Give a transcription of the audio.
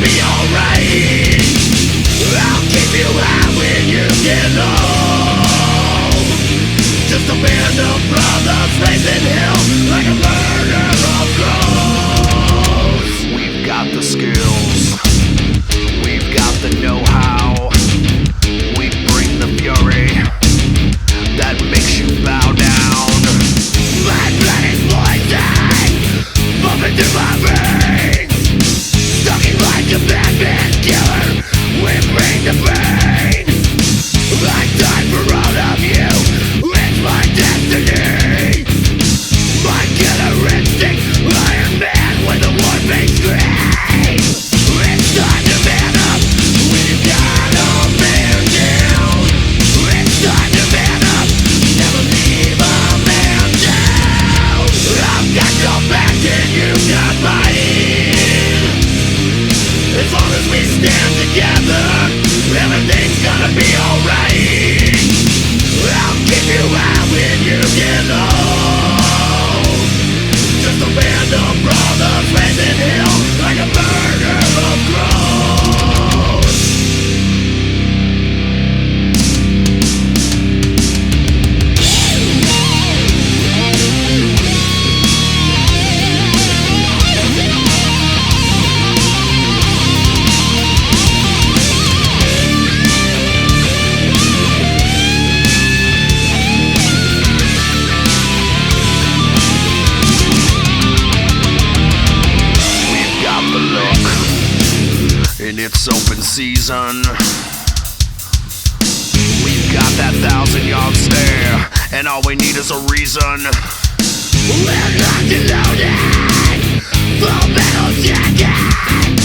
be alright. I'll keep you high when you get low. Just a band of brothers raising hell like a murder of crows. We've got the skills, we've got the know-how. We bring the fury that makes you bow down. My blood is poison, pumping through my veins. Stalking like a madman killer, we bring the pain. I died for all of you, it's my destiny. My killer instinct, Iron Man with a war-based scream. It's time to man up, we've got a man down. It's time to man up, never leave a man down. I've got your back and you've got mine. As long as we stand together, everything's gonna be alright. I'll keep you high when you get low. Just a band of brothers raising hell like a murder of crows. In its open season, we've got that 1,000-yard stare, and all we need is a reason. We're locked and loaded, full metal jacket.